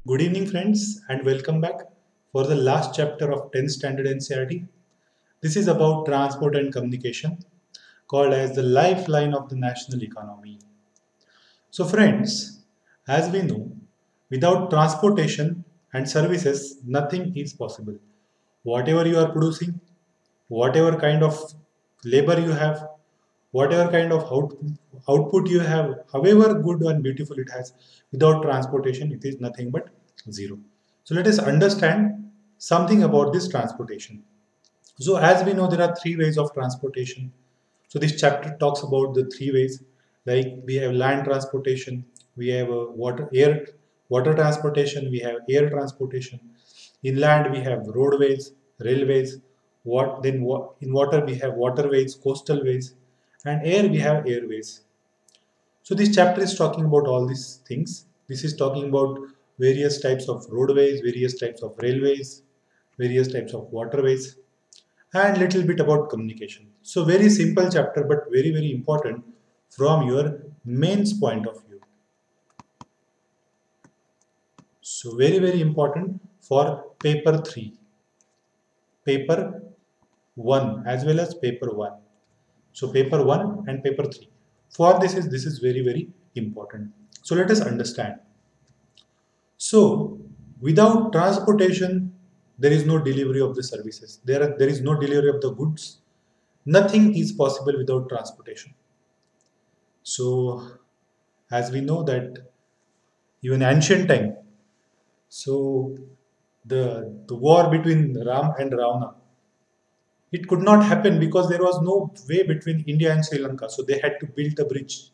Good evening, friends, and welcome back for the last chapter of 10th Standard NCERT. This is about transport and communication, called as the lifeline of the national economy. So, friends, as we know, without transportation and services, nothing is possible. Whatever you are producing, whatever kind of labor you have, whatever kind of output you have, however good and beautiful it has, without transportation, it is nothing but zero. So let us understand something about this transportation. So as we know, there are three ways of transportation. So this chapter talks about the three ways. Like we have land transportation, we have water transportation, we have air transportation. Inland we have roadways, railways. In water we have waterways, coastal ways, and air we have airways. So this chapter is talking about all these things. This is talking about various types of roadways, various types of railways, various types of waterways, and little bit about communication. So very simple chapter, but very important from your mains point of view. So very important for paper 3, paper 1 as well as paper 1. So paper 1 and paper 3. For this is very important. So let us understand. So, without transportation, there is no delivery of the services. There is no delivery of the goods. Nothing is possible without transportation. So, as we know that even ancient time, so the war between Ram and Ravana, it could not happen because there was no way between India and Sri Lanka. So they had to build a bridge.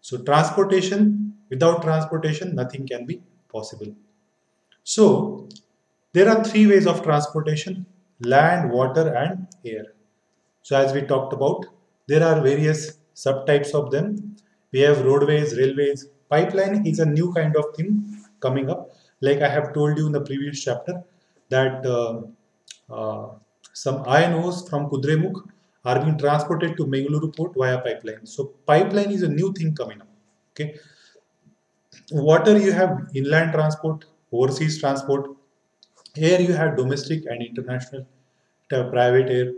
So without transportation, nothing can be possible. So, there are three ways of transportation: land, water, and air. So, as we talked about, there are various subtypes of them. We have roadways, railways. Pipeline is a new kind of thing coming up. Like I have told you in the previous chapter, that uh, some iron ores from Kudremukh are being transported to Mengaluru port via pipeline. So, pipeline is a new thing coming up. Okay, water you have inland transport, overseas transport. Here you have domestic and international, private air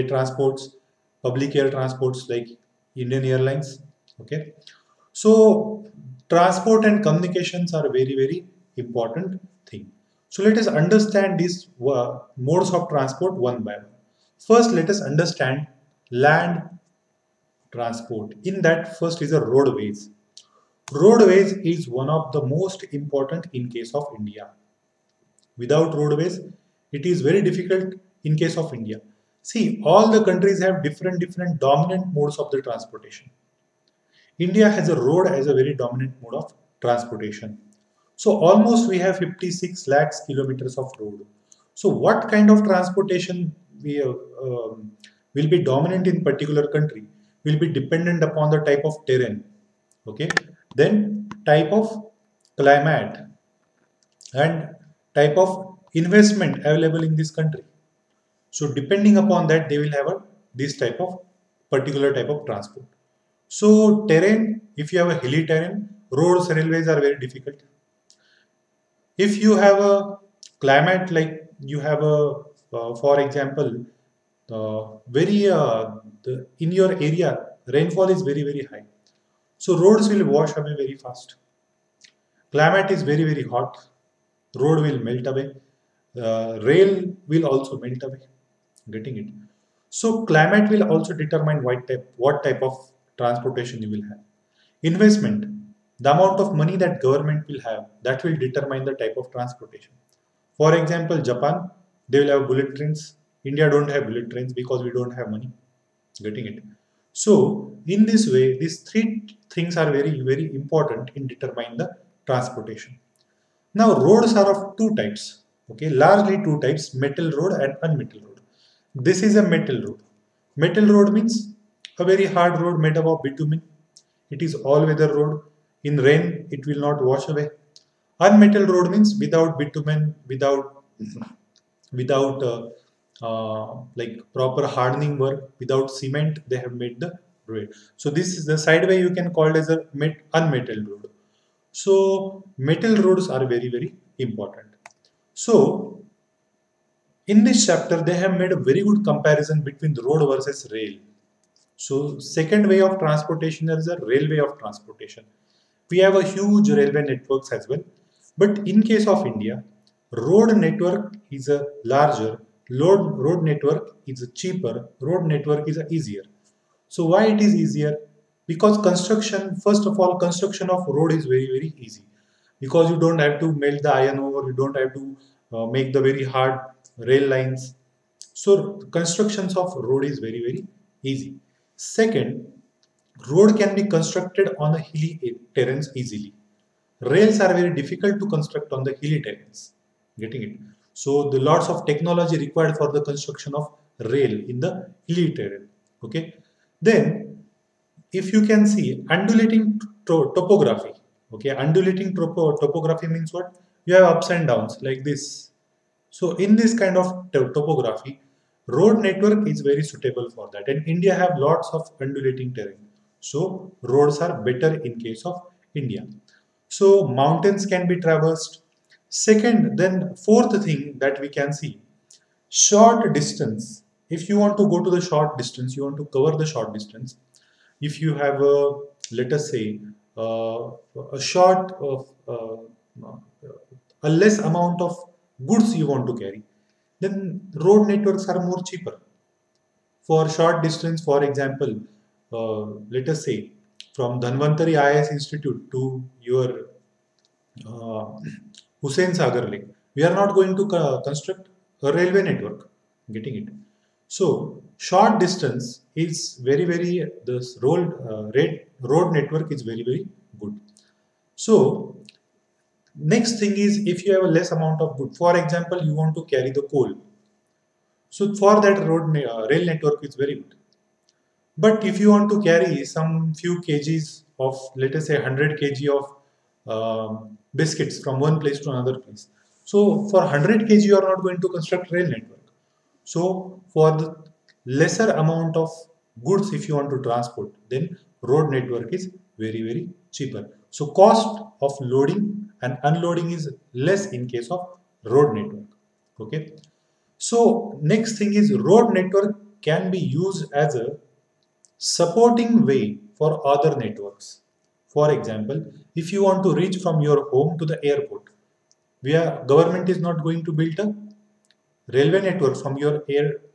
transports, public air transports like Indian Airlines. Okay, so transport and communications are a very important thing. So let us understand these modes of transport one by one. First, let us understand land transport. In that, first is a roadways. Roadways is one of the most important in case of India. Without roadways, it is very difficult in case of India. See, all the countries have different dominant modes of the transportation. India has a road as a very dominant mode of transportation. So almost we have 56 lakhs kilometers of road. So what kind of transportation will be dominant in particular country will be dependent upon the type of terrain. Okay, then type of climate and type of investment available in this country. So depending upon that, they will have this type of particular type of transport. So terrain, if you have a hilly terrain, roads, railways are very difficult. If you have a climate like you have for example, in your area, rainfall is very high. So roads will wash away very fast. Climate is very hot. Road will melt away. Rail will also melt away. Getting it. So climate will also determine what type of transportation you will have. Investment, the amount of money that government will have, that will determine the type of transportation. For example, Japan, they will have bullet trains. India don't have bullet trains because we don't have money. Getting it. So in this way, these three things are very important in determining the transportation. Now roads are of two types. Okay, largely two types: metal road and unmetal road. This is a metal road. Metal road means a very hard road made up of bitumen. It is all weather road. In rain, it will not wash away. Unmetal road means without bitumen, without like proper hardening work, without cement, they have made the road. So this is the sideway you can call it as a unmetal road. So metal roads are very, very important. So in this chapter, they have made a very good comparison between the road versus rail. So second way of transportation is a railway of transportation. We have a huge railway networks as well. But in case of India, road network is a larger, road network is a cheaper, road network is a easier. So why it is easier? Because construction, first of all, construction of road is very, very easy. Because you don't have to melt the iron ore, you don't have to make the very hard rail lines. So constructions of road is very, very easy. Second, road can be constructed on a hilly terrains easily. Rails are very difficult to construct on the hilly terrains. Getting it? So the lots of technology required for the construction of rail in the hilly terrain. Okay. Then, if you can see undulating topography. Okay, undulating topography means what? You have ups and downs like this. So in this kind of topography, road network is very suitable for that. And India have lots of undulating terrain. So roads are better in case of India. So mountains can be traversed. Second, then fourth thing that we can see, short distance. If you want to go to the short distance, you want to cover the short distance. If you have a, let us say, a short of a less amount of goods you want to carry, then road networks are more cheaper. For short distance, for example, let us say from Dhanvantari IS Institute to your uh, Hussain Sagar Lake, we are not going to construct a railway network. Getting it? So short distance is very, very, this road network is very, very good. So next thing is, if you have a less amount of good, for example, you want to carry the coal. So for that rail network is very good. But if you want to carry some few kgs of, let us say 100 kg of biscuits from one place to another place. So for 100 kg, you are not going to construct rail network. So for the lesser amount of goods, if you want to transport, then road network is very, very cheaper. So cost of loading and unloading is less in case of road network. Okay. So next thing is, road network can be used as a supporting way for other networks. For example, if you want to reach from your home to the airport, government is not going to build a railway network from your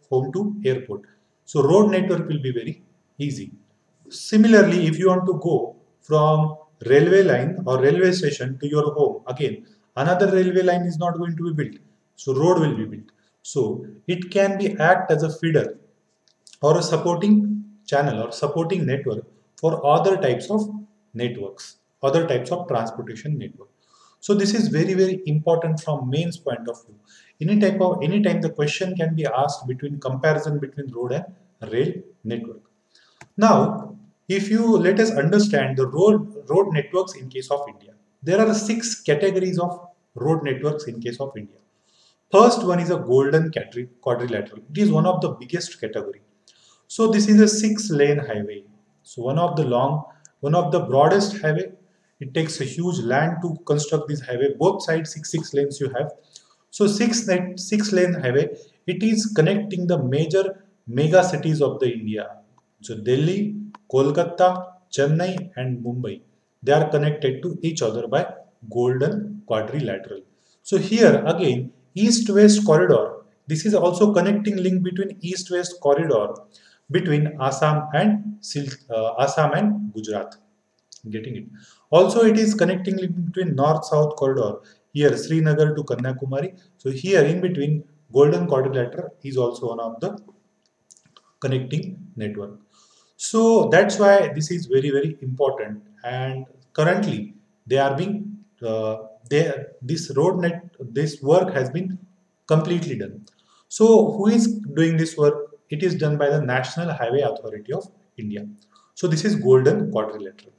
home to airport. So road network will be very easy. Similarly, if you want to go from railway line or railway station to your home, again, another railway line is not going to be built. So road will be built. So it can be act as a feeder or a supporting channel or supporting network for other types of networks, other types of transportation network. So this is very, very important from mains point of view. Anytime the question can be asked between comparison between road and rail network. Now, if you let us understand the road networks in case of India, there are 6 categories of road networks in case of India. First one is a golden quadrilateral. It is one of the biggest category. So this is a 6-lane highway. So one of the broadest highway. It takes a huge land to construct this highway. Both sides, six lanes you have. So 6-lane highway. It is connecting the major mega cities of the India. So Delhi, Kolkata, Chennai, and Mumbai. They are connected to each other by golden quadrilateral. So here again, east-west corridor. This is also connecting link between east-west corridor between Assam and Gujarat. Getting it. Also, it is connecting link between north-south corridor. Here, Srinagar to Kanyakumari. So here, in between, Golden Quadrilateral is also one of the connecting network. So that's why this is very, very important. And currently, they are being this this work has been completely done. So who is doing this work? It is done by the National Highway Authority of India. So this is golden quadrilateral.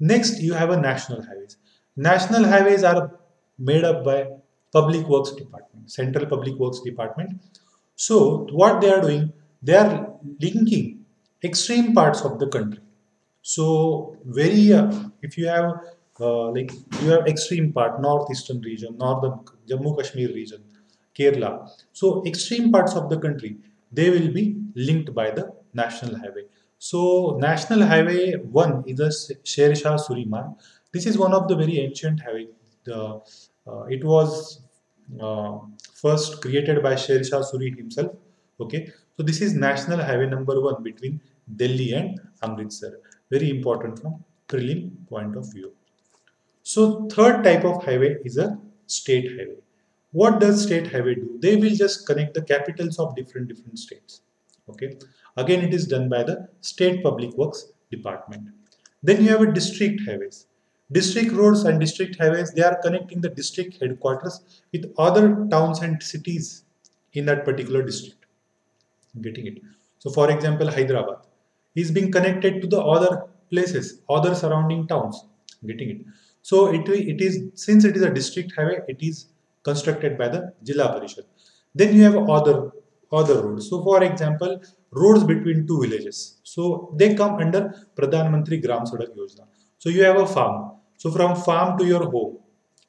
Next, you have a national highways. National highways are made up by Public Works Department, Central Public Works Department. So what they are doing, they are linking extreme parts of the country. So if you have like you have extreme part, northeastern region, northern Jammu Kashmir region, Kerala. So extreme parts of the country, they will be linked by the national highway. So National Highway 1 is a Sher Shah Suri Marg. This is one of the very ancient highway. It was uh, first created by Sher Shah Suri himself. Okay, so this is National Highway number 1 between Delhi and Amritsar. Very important from prelim point of view. So third type of highway is a state highway. What does state highway do? They will just connect the capitals of different states. Okay. Again, it is done by the State Public Works Department. Then you have a district highways. District roads and district highways, they are connecting the district headquarters with other towns and cities in that particular district. Getting it? So for example, Hyderabad is being connected to the other places, other surrounding towns. Getting it? So it is, since it is a district highway, it is constructed by the Jilla Parishad. Then you have other roads. So for example, roads between two villages. So they come under Pradhan Mantri Gram Sadak Yojana. So you have a farm. So from farm to your home.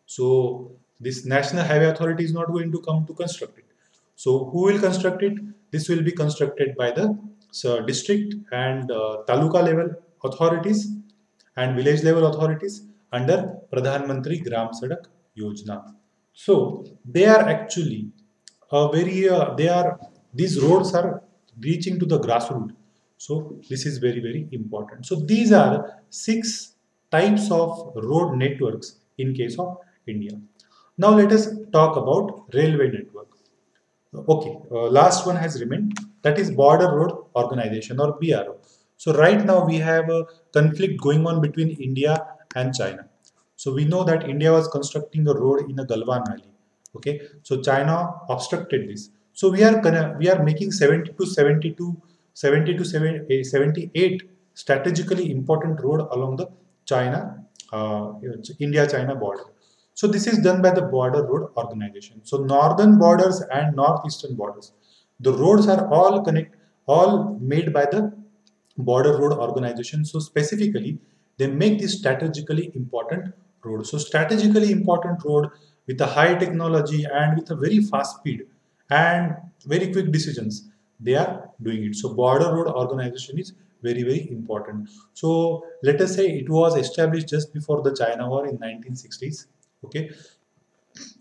So this National Highway Authority is not going to come to construct it. So who will construct it? This will be constructed by the district and taluka level authorities and village level authorities under Pradhan Mantri Gram Sadak Yojana. So they are actually they are, these roads are reaching to the grassroots. So this is very important. So these are 6 types of road networks in case of India. Now let us talk about railway network. Okay, last one has remained, that is Border Road Organization or BRO. So right now we have a conflict going on between India and China. So we know that India was constructing a road in the Galwan Valley. Okay, so China obstructed this. So we are making 70 to 78 strategically important road along the China India-China border. So this is done by the Border Road Organization. So northern borders and northeastern borders, the roads are all made by the Border Road Organization. So specifically, they make this strategically important road. So strategically important road with a high technology and with a very fast speed and very quick decisions, they are doing it. So Border Road Organization is very important. So let us say it was established just before the China War in 1960s. Okay,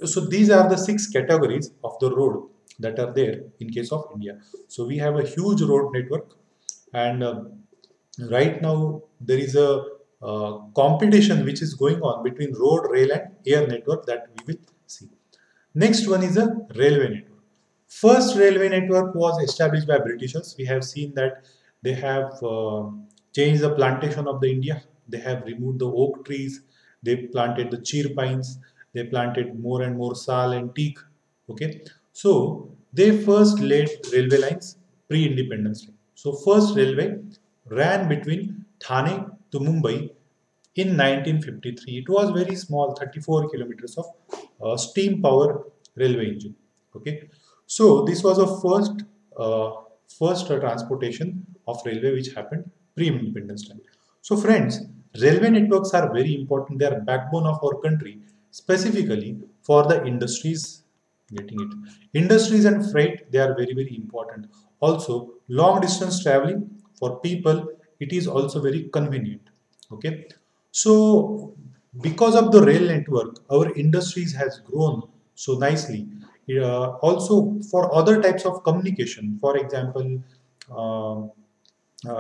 so these are the 6 categories of the road that are there in case of India. So we have a huge road network, and right now there is a competition which is going on between road, rail and air network that we will see. Next one is a railway network. First railway network was established by Britishers. We have seen that they have changed the plantation of the India. They have removed the oak trees. They planted the cheer pines. They planted more and more sal and teak. Okay, so they first laid railway lines pre-independence. So first railway ran between Thane to Mumbai in 1953. It was very small, 34 kilometers of steam power railway engine. Okay, so this was a first transportation of railway which happened pre-independence time. So friends, railway networks are very important. They are backbone of our country, specifically for the industries. Getting it? Industries and freight, they are very important. Also, long distance traveling for people, it is also very convenient. Okay, so because of the rail network, our industries has grown so nicely. Also for other types of communication, for example, uh,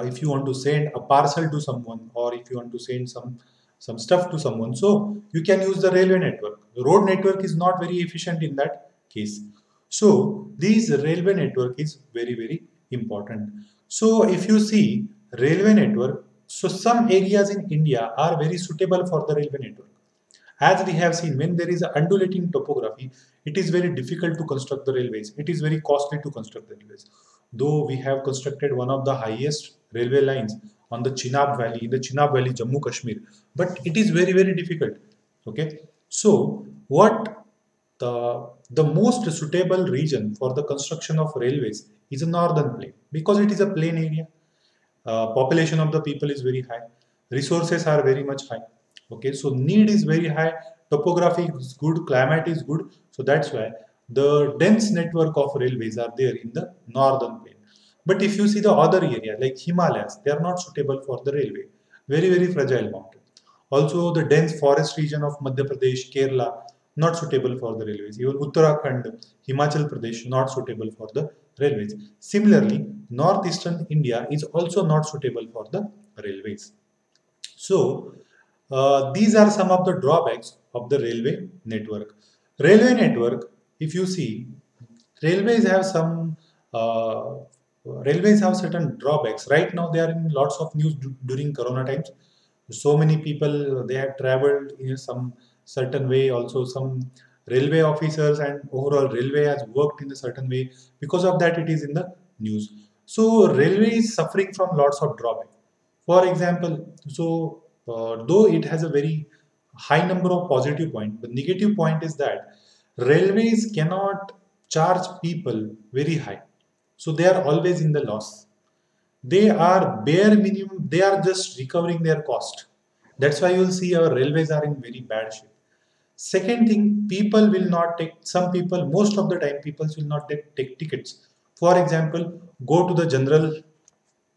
if you want to send a parcel to someone, or if you want to send some stuff to someone, so you can use the railway network. The road network is not very efficient in that case. So this railway network is very important. So if you see railway network, so some areas in India are very suitable for the railway network. As we have seen, when there is an undulating topography, it is very difficult to construct the railways. It is very costly to construct the railways. Though we have constructed one of the highest railway lines on the Chenab Valley, in the Chenab Valley, Jammu Kashmir, but it is very difficult. Okay, so what the most suitable region for the construction of railways is a northern plain, because it is a plain area. Population of the people is very high, resources are very much high. Okay, so need is very high, topography is good, climate is good, so that's why the dense network of railways are there in the northern plain. But if you see the other area like Himalayas, they are not suitable for the railway. Very fragile mountain. Also, the dense forest region of Madhya Pradesh, Kerala, not suitable for the railways. Even Uttarakhand, Himachal Pradesh, not suitable for the railways. Similarly, northeastern India is also not suitable for the railways. So, these are some of the drawbacks of the railway network. Railway network, if you see, railways have some railways have certain drawbacks. Right now, they are in lots of news during Corona times. So many people they have traveled in some certain way. Also, some railway officers and overall railway has worked in a certain way. Because of that, it is in the news. So, railway is suffering from lots of drawback. For example, so though it has a very high number of positive points, the negative point is that railways cannot charge people very high. So they are always in the loss. They are bare minimum, they are just recovering their cost. That's why you'll see our railways are in very bad shape. Second thing, people will not take, some people, most of the time, people will not take tickets. For example, go to the general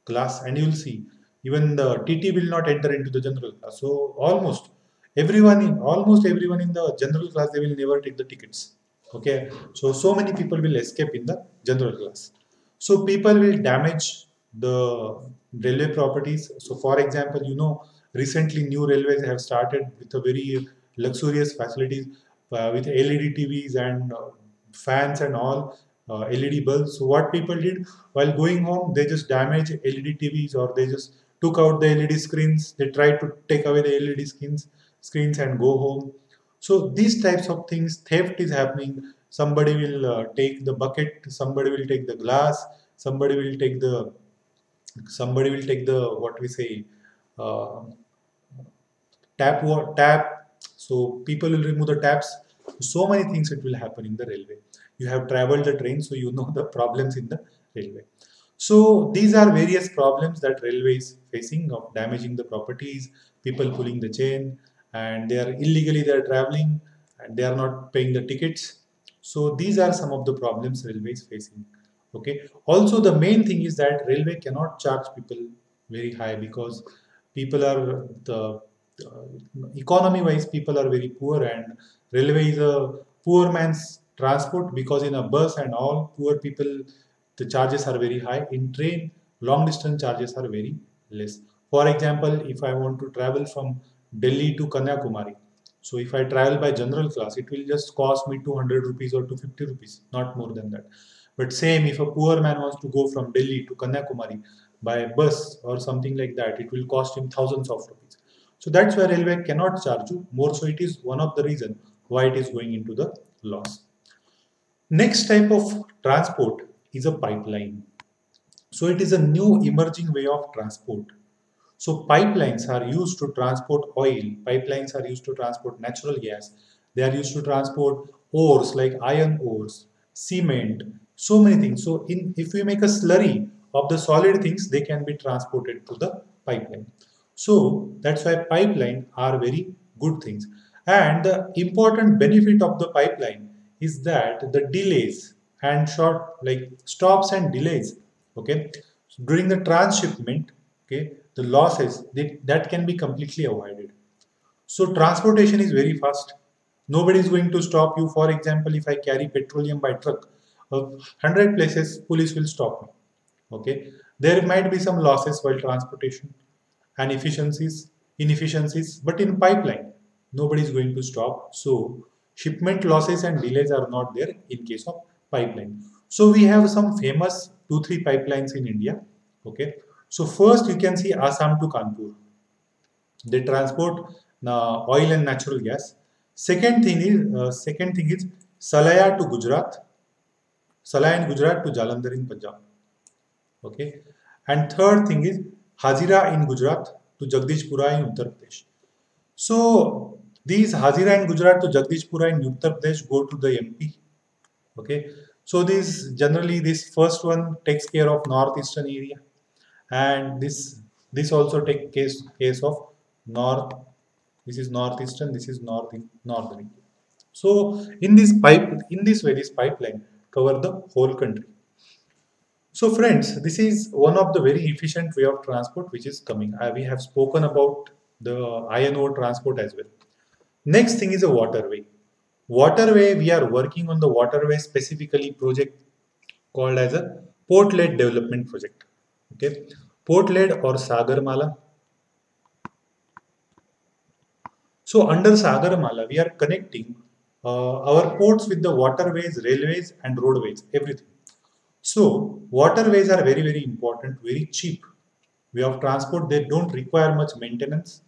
class and you'll see even the TT will not enter into the general class. So almost everyone in the general class, they will never take the tickets. Okay, so many people will escape in the general class. So people will damage the railway properties. So for example, recently new railways have started with a very luxurious facilities with LED TVs and fans and all LED bulbs. So what people did while going home, they just damaged LED TVs or they just took out the LED screens. They tried to take away the LED screens and go home. So these types of things, theft is happening. Somebody will take the bucket, somebody will take the glass, somebody will take the what we say uh, tap. So people will remove the taps. So many things it will happen in the railway. You have traveled the train, so you know the problems in the railway. So these are various problems that railway is facing of damaging the properties, people pulling the chain, and they are illegally they are traveling and they are not paying the tickets. So these are some of the problems railway is facing. Okay, also the main thing is that railway cannot charge people very high because people are the economy wise people are very poor, and railway is a poor man's transport because in a bus and all poor people the charges are very high. In train long distance charges are very less. For example, if I want to travel from Delhi to Kanyakumari, so if I travel by general class, it will just cost me 200 rupees or 250 rupees, not more than that. But same, if a poor man wants to go from Delhi to Kanyakumari by bus or something like that, it will cost him thousands of rupees. So that's why railway cannot charge you more. So it is one of the reason why it is going into the loss. Next type of transport is a pipeline. So it is a new emerging way of transport. So pipelines are used to transport oil, pipelines are used to transport natural gas, they are used to transport ores like iron ores, cement, so many things. So if we make a slurry of the solid things, they can be transported to the pipeline. So that's why pipeline are very good things. And the important benefit of the pipeline is that the delays and short like stops and delays, okay, during the transshipment, okay, the losses that can be completely avoided. So transportation is very fast. Nobody is going to stop you. For example, if I carry petroleum by truck, 100 places police will stop me. Okay, there might be some losses while transportation and inefficiencies, but in pipeline, nobody is going to stop. So shipment losses and delays are not there in case of pipeline. So we have some famous 2-3 pipelines in India. Okay, so first you can see Assam to Kanpur. They transport oil and natural gas. Second thing is Salaya to Gujarat, Salaya in Gujarat to Jalandhar in Punjab. Okay, and third thing is Hazira in Gujarat to Jagdishpura in Uttar Pradesh. So these Hazira in Gujarat to Jagdishpura in Uttar Pradesh go to the MP. Okay, so this first one takes care of northeastern area, and this also take case of north. This is northeastern, this is northern India. So in this way, this pipeline cover the whole country. So friends, this is one of the very efficient way of transport which is coming. We have spoken about the iron ore transport as well. Next thing is a waterway. Waterway, we are working on the waterway specifically project called as a port-led development project. Okay, port-led or Sagarmala. So under Sagarmala, we are connecting our ports with the waterways, railways, and roadways, everything. So waterways are very, very important, very cheap way of transport. They don't require much maintenance.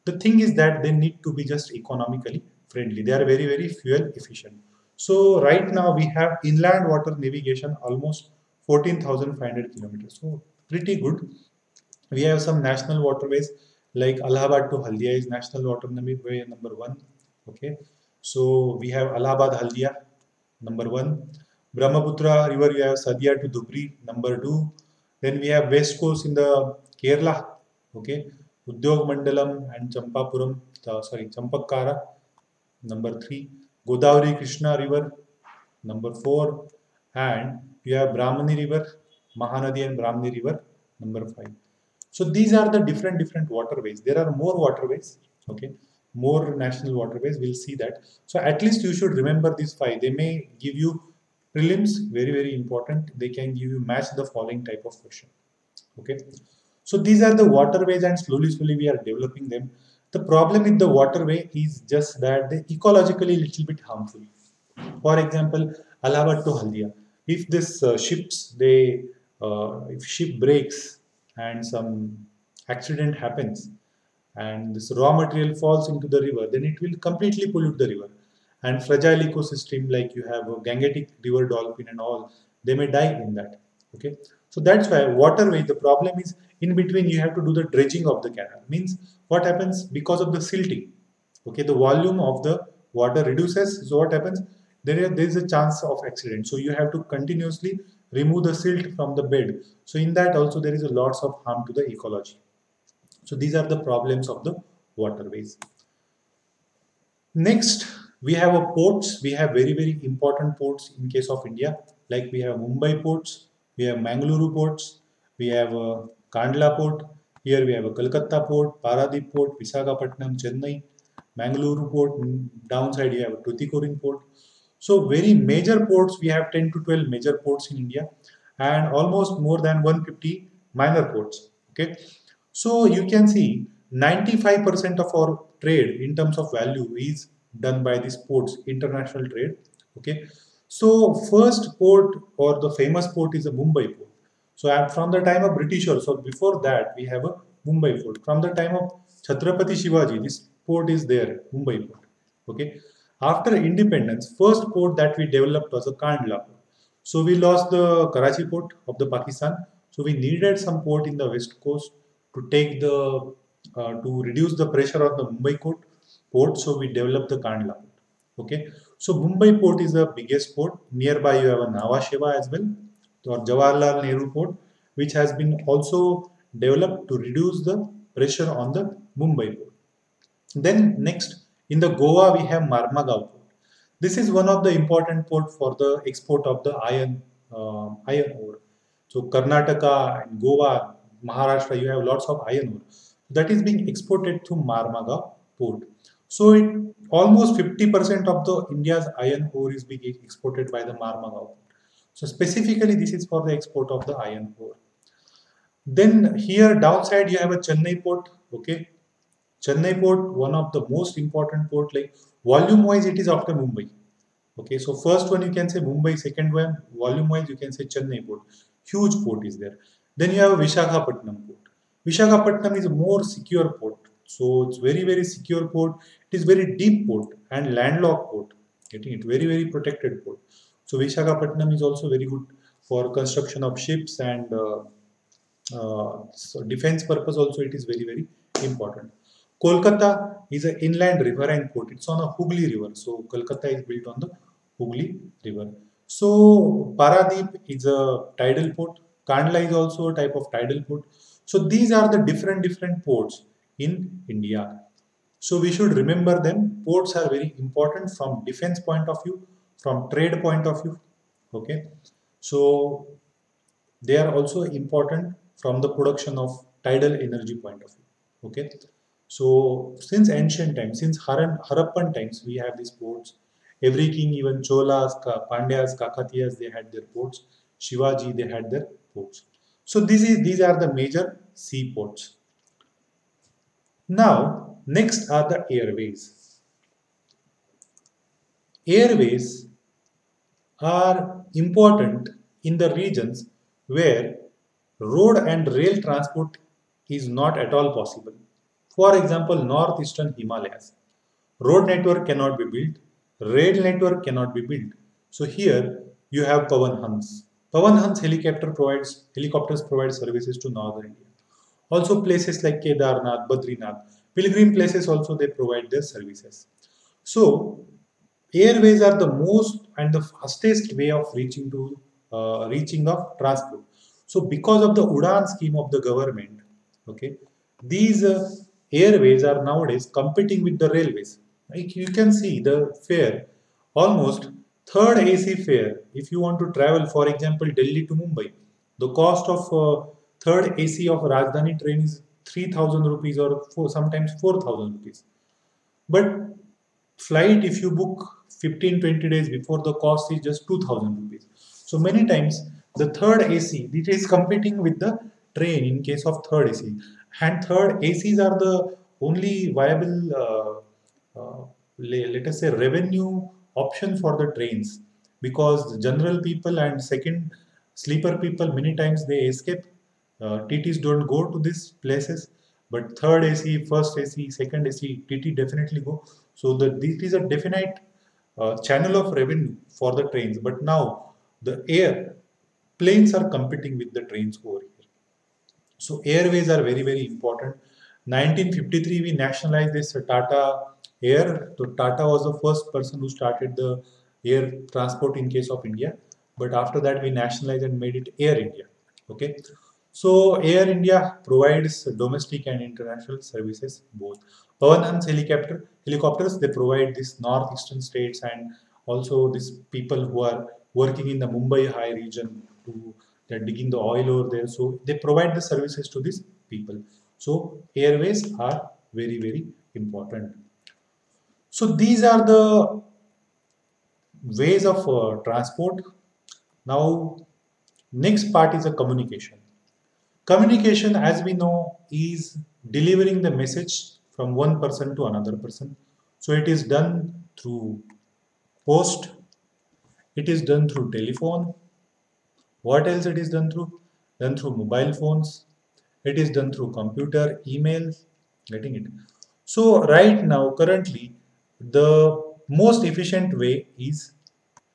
The thing is that they need to be just economically friendly. They are very, very fuel efficient. So right now we have inland water navigation almost 14,500 kilometers. So pretty good. We have some national waterways like Allahabad to Haldia is national waterway number one. Okay, so we have Allahabad Haldia number one. Brahmaputra river, we have Sadia to Dhubri number two. Then we have west coast in the Kerala. Okay, Udyog Mandalam and Champapuram, Champakkara number three. Godavari Krishna river number four, and we have Brahmani river, Mahanadi and Brahmani river number five. So these are the different waterways. There are more waterways, okay, more national waterways. We'll see that. So at least you should remember these five. They may give you prelims, very important. They can give you match the following type of question. Okay. So these are the waterways, and slowly we are developing them. The problem with the waterway is just that they ecologically little bit harmful. For example, Allahabad to Haldia. If this if ship breaks and some accident happens, and this raw material falls into the river, then it will completely pollute the river. And fragile ecosystem like you have a Gangetic river dolphin and all, they may die in that. Okay, so that's why waterway. The problem is in between you have to do the dredging of the canal. Means what happens because of the silting? Okay, the volume of the water reduces. So what happens? There is a chance of accident. So you have to continuously remove the silt from the bed. So in that also there is a lots of harm to the ecology. So these are the problems of the waterways. Next, we have a ports. We have very important ports in case of India. Like we have Mumbai ports, we have Mangaluru ports, we have Kandla port. Here we have a Kolkata port, Paradip port, Visakhapatnam, Chennai, Mangaluru port. Downside you have a Tuticorin port. So very major ports. We have 10 to 12 major ports in India, and almost more than 150 minor ports. Okay, so you can see 95% of our trade in terms of value is done by these ports, international trade. Okay, so first port or the famous port is a Mumbai port. So from the time of British also, before that we have a Mumbai port. From the time of Chhatrapati Shivaji, this port is there, Mumbai port. Okay, after independence, first port that we developed was a Kandla port. So we lost the Karachi port of the Pakistan. So we needed some port in the west coast to take the to reduce the pressure on the Mumbai port. So we developed the Kandla port. Okay, so Mumbai port is the biggest port. Nearby you have a Nhava Sheva as well, or Jawaharlal Nehru port, which has been also developed to reduce the pressure on the Mumbai port. Then next, in the Goa we have Marmagaon port. This is one of the important port for the export of the iron ore. So Karnataka and Goa, Maharashtra, you have lots of iron ore that is being exported to Marmagaon port. So almost 50% of the India's iron ore is being exported by the Marmagaon port. So specifically, this is for the export of the iron ore. Then here downside you have a Chennai port. Okay, Chennai port, one of the most important port, like volume wise, it is after Mumbai. Okay, so first one you can say Mumbai, second one volume wise you can say Chennai port. Huge port is there. Then you have Visakhapatnam port. Visakhapatnam is a more secure port. So it's very secure port. It is very deep port and landlocked port. Getting it very protected port. So Visakhapatnam is also very good for construction of ships and so defense purpose also it is very important. Kolkata is an inland riverine port. It's on a Hooghly river. So Kolkata is built on the Hooghly river. So Paradip is a tidal port. Kandla is also a type of tidal port. So these are the different ports in India. So we should remember them. Ports are very important from defense point of view, from trade point of view. Okay. So they are also important from the production of tidal energy point of view. Okay. So since ancient times, since Harappan times, we have these ports. Every king, even Cholas, Pandyas, Kakatiyas, they had their ports. Shivaji, they had their ports. So these are the major sea ports. Now, next are the airways. Airways are important in the regions where road and rail transport is not at all possible. For example, northeastern Himalayas. Road network cannot be built, rail network cannot be built. So here you have Pawan Hans. Pawan Hans helicopters provide services to northern India. Also places like Kedarnath, Badrinath, pilgrim places also they provide their services. So airways are the most and the fastest way of reaching of transport. So because of the Udan scheme of the government, okay, these airways are nowadays competing with the railways. Like you can see the fare, almost third AC fare. If you want to travel, for example, Delhi to Mumbai, the cost of third AC of Rajdhani train is 3,000 rupees or sometimes 4,000 rupees. But flight, if you book 15-20 days before, the cost is just 2,000 rupees. So many times the third AC, it is competing with the train in case of third AC. And third ACs are the only viable, let us say, revenue option for the trains, because the general people and second sleeper people, many times they escape. TTs don't go to these places, but third AC, first AC, second AC, TT definitely go. So this is a definite channel of revenue for the trains. But now the planes are competing with the trains over here. So airways are very, very important. 1953, we nationalized this Tata Air. So Tata was the first person who started the air transport in case of India. But after that, we nationalized and made it Air India. Okay. So Air India provides domestic and international services both. Pawan Hans helicopters, they provide these northeastern states and also these people who are working in the Mumbai high region to they're digging the oil over there. So they provide the services to these people. So airways are very, very important. So these are the ways of transport. Now, next part is a communication. Communication, as we know, is delivering the message from one person to another person. So it is done through post, it is done through telephone. What else it is done through? Done through mobile phones. It is done through computer, email, getting it. So right now, currently, the most efficient way is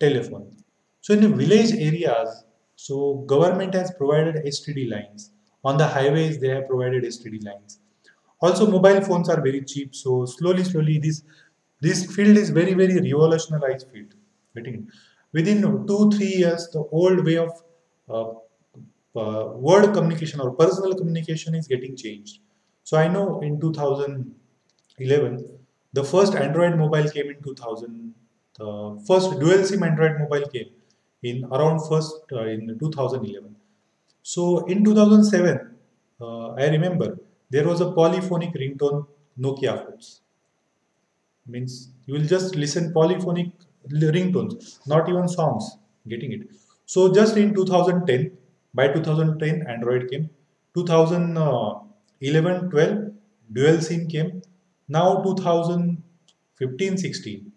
telephone. So in the village areas, so government has provided STD lines. On the highways, they have provided STD lines. Also, mobile phones are very cheap. So slowly, slowly, this field is very, very revolutionized field. Getting it? Within 2-3 years, the old way of uh, word communication or personal communication is getting changed. So I know in 2011, the first Android mobile came in 2000. The first dual SIM Android mobile came in around first in 2011. So in 2007, I remember there was a polyphonic ringtone Nokia phones. Means you will just listen polyphonic ringtones, not even songs. Getting it? So just in 2010, by 2010, Android came. 2011, 12, dual SIM came. Now 2015, 16,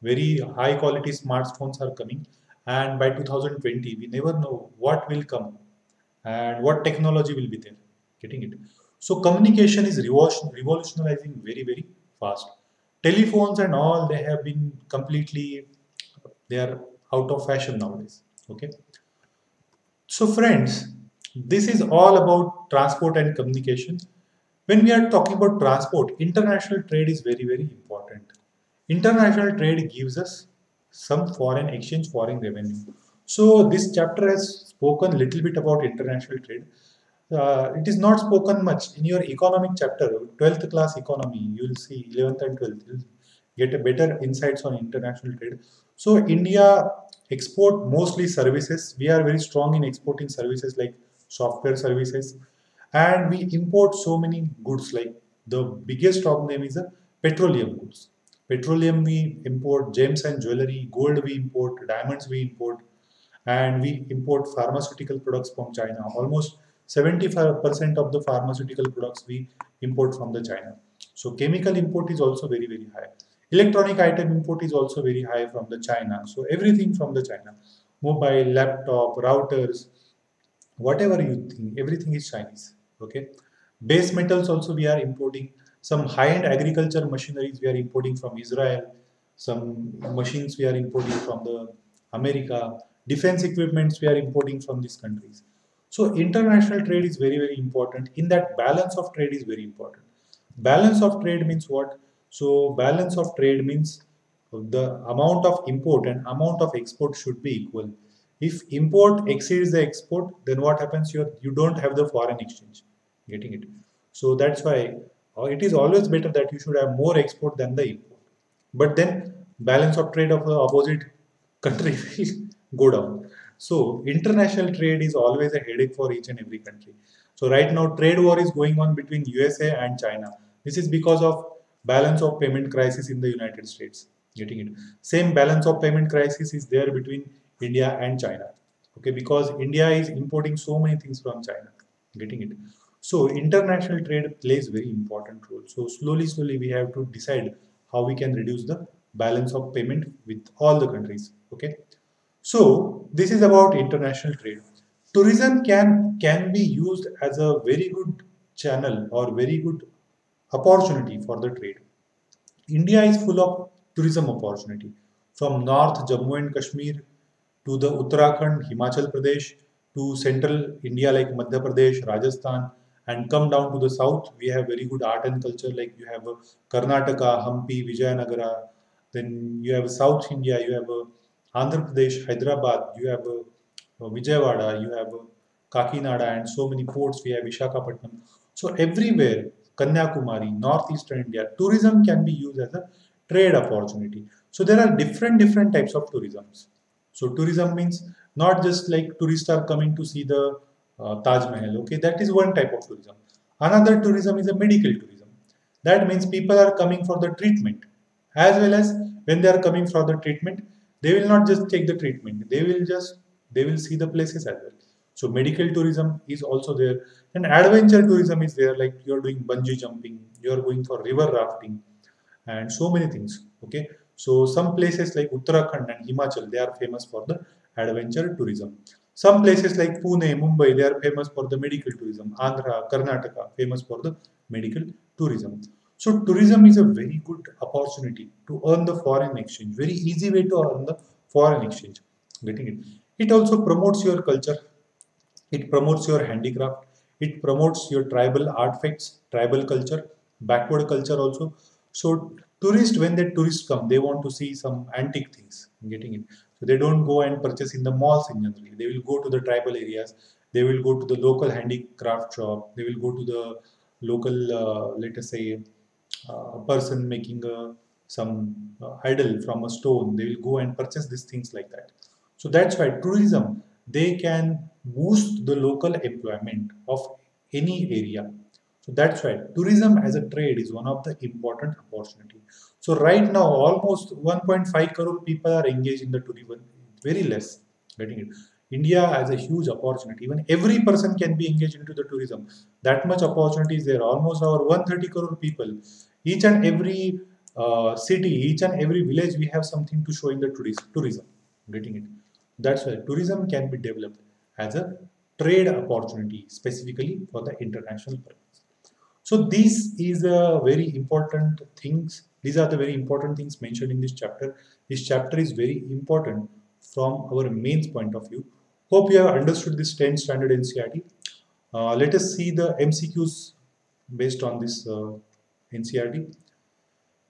very high quality smartphones are coming. And by 2020, we never know what will come and what technology will be there. Getting it? So communication is revolutionizing very, very fast. Telephones and all, they have been completely, they are out of fashion nowadays. Okay. So friends, this is all about transport and communication. When we are talking about transport, international trade is very, very important. International trade gives us some foreign exchange, foreign revenue. So this chapter has spoken little bit about international trade. it is not spoken much in your economic chapter, 12th class economy. You will see 11th and 12th. You'll get a better insights on international trade. So India export mostly services. We are very strong in exporting services like software services, and we import so many goods. Like the biggest of them is the petroleum goods. Petroleum we import, gems and jewelry, gold we import, diamonds we import, and we import pharmaceutical products from China. Almost 75% of the pharmaceutical products we import from the China. So chemical import is also very, very high. Electronic item import is also very high from the China. So everything from the China. Mobile, laptop, routers, whatever you think, everything is Chinese. Okay. Base metals also we are importing. Some high-end agriculture machineries we are importing from Israel. Some machines we are importing from the America. Defense equipments we are importing from these countries. So international trade is very, very important. In that, balance of trade is very important. Balance of trade means what? So balance of trade means the amount of import and amount of export should be equal. If import exceeds the export, then what happens? You don't have the foreign exchange. Getting it? So that's why it is always better that you should have more export than the import. But then balance of trade of the opposite country will go down. So international trade is always a headache for each and every country. So right now trade war is going on between USA and China. This is because of balance of payment crisis in the United States. Getting it? Same balance of payment crisis is there between India and China. Okay, because India is importing so many things from China. Getting it? So international trade plays very important role. So slowly we have to decide how we can reduce the balance of payment with all the countries. Okay. So this is about international trade. Tourism can be used as a very good channel or very good opportunity for the trade. India is full of tourism opportunity. From North Jammu and Kashmir to the Uttarakhand, Himachal Pradesh to central India like Madhya Pradesh, Rajasthan, and come down to the south, we have very good art and culture like you have Karnataka, Hampi, Vijayanagara. Then you have South India, you have Andhra Pradesh, Hyderabad, you have Vijayawada, you have Kakinada, and so many ports. We have Vishakhapatnam. So everywhere, Kanyakumari, northeastern India, tourism can be used as a trade opportunity. So there are different types of tourisms. So tourism means not just like tourists are coming to see the Taj Mahal. Okay, that is one type of tourism. Another tourism is a medical tourism. That means people are coming for the treatment, as well as when they are coming for the treatment, they will not just take the treatment. They will see the places as well. So medical tourism is also there, and adventure tourism is there. Like you are doing bungee jumping, you are going for river rafting, and so many things. Okay, so some places like Uttarakhand and Himachal, they are famous for the adventure tourism. Some places like Pune, Mumbai, they are famous for the medical tourism. Andhra, Karnataka, famous for the medical tourism. So tourism is a very good opportunity to earn the foreign exchange. Very easy way to earn the foreign exchange. Getting it? It also promotes your culture. It promotes your handicraft. It promotes your tribal artifacts, tribal culture, backward culture also. So tourists, when the tourists come, they want to see some antique things. Getting it. So they don't go and purchase in the malls in general. They will go to the tribal areas. They will go to the local handicraft shop. They will go to the local, let us say, person making some idol from a stone. They will go and purchase these things like that. So that's why tourism, they can boost the local employment of any area. So that's why tourism as a trade is one of the important opportunity. So right now almost 1.5 crore people are engaged in the tourism, very less. Getting it? India has a huge opportunity. Even every person can be engaged into the tourism. That much opportunity is there. Almost our 130 crore people. Each and every city, each and every village, we have something to show in the tourism. Getting it? That's why tourism can be developed as a trade opportunity specifically for the international purpose. So this is a very important things. These are the very important things mentioned in this chapter. This chapter is very important from our mains point of view. Hope you have understood this 10th standard NCERT. Let us see the MCQs based on this NCERT.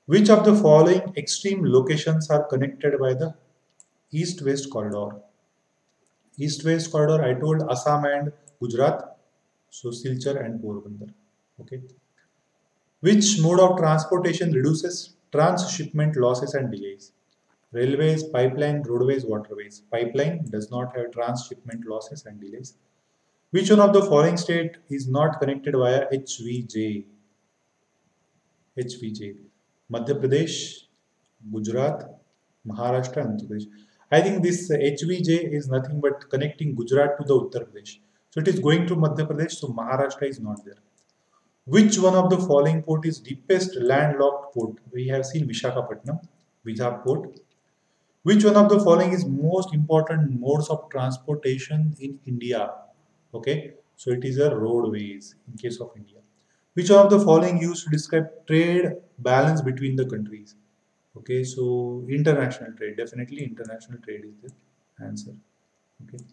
Which of the following extreme locations are connected by the East-West corridor? East-West corridor, I told Assam and Gujarat. So Silchar and Porbandar. Okay. Which mode of transportation reduces transshipment losses and delays? Railways, pipeline, roadways, waterways. Pipeline does not have transshipment losses and delays. Which one of the following state is not connected via HVJ? HVJ. Madhya Pradesh, Gujarat, Maharashtra, Andhra Pradesh. I think this HVJ is nothing but connecting Gujarat to the Uttar Pradesh. So it is going to Madhya Pradesh, so Maharashtra is not there. Which one of the following port is deepest landlocked port? We have seen Vishakhapatnam, Vizag port. Which one of the following is most important modes of transportation in India? Okay, so it is a roadways in case of India. Which one of the following used to describe trade balance between the countries? Okay, so international trade, definitely international trade is the answer. Okay,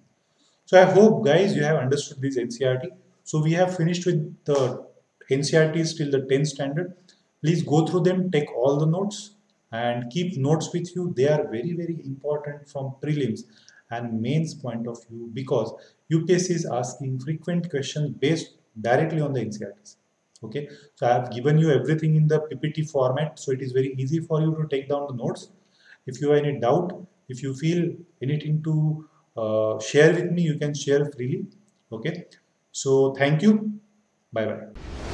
so I hope guys you have understood this NCRT. So we have finished with the NCRTs till the 10th standard. Please go through them, take all the notes and keep notes with you. They are very, very important from prelims and mains point of view because UPSC is asking frequent questions based directly on the NCRTs. Okay, so I have given you everything in the PPT format, so it is very easy for you to take down the notes. If you have any doubt, if you feel anything to share with me, you can share freely. Okay, so thank you. Bye bye.